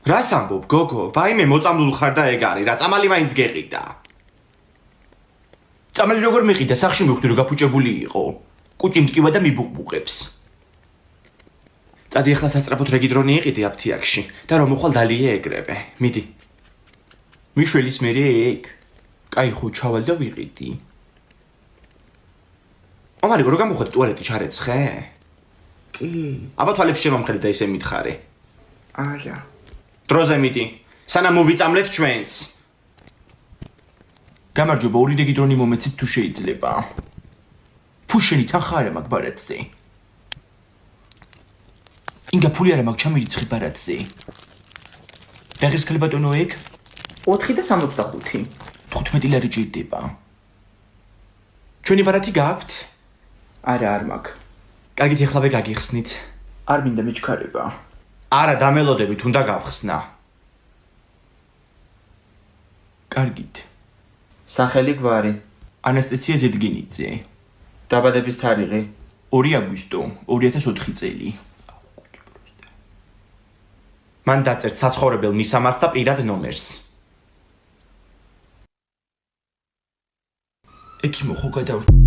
რას ამბობ, გოგო? ვაიმე მოწამლულ ხარ და ეგ არის, რა წამალი მაინც გეყიდა. წამალი როგორ მიყიდა, სახში მივხვდი რომ გაფუჭებული იყო. კუჭი მტკივა და მიბუყბუყებს. წადი ახლა სასწრაფოდ რეგიდრონი იყიდე აფთიაქში და რომ მოხვალ დალია ეგრევე. მიდი. მიშველის მერე ეგ. კაი ხო ჩავალ და ვიყიდი. ამარი როგორ გამოხდი ტუალეტი ჩარეცხე? კი. აბა თვალებს შემომხედე და ისე მითხარი. არა. დროზე მიდი. სანამ მოვიწამლეთ ჩვენს. გამარჯობა, ორი რეგიდრონი მომეცით თუ შეიძლება. ფუშენი თან ხარ მაგ ბარათზე. ინგა ფული არა მაქვს ჩამირიცხი ბარათზე. დაღესკელი ბატონო ეგ 4 და 65. 15 ლარი ჭირდება. ჩვენი ბარათი გაქვთ? არა არ მაქვს. კარგით ეხლავე გაგიხსნით. არ მინდა მეჩქარება. არა დამელოდებით უნდა გავხსნა. კარგით. სახელი გვარი. ანასტაცია ზედგენიძე. დაბადების თარიღი 2 აგვისტო 2004 წელი. მან დაწერთ საცხოვრებელ მისამართს და პირად ნომერს. ექიმო ხო გადავ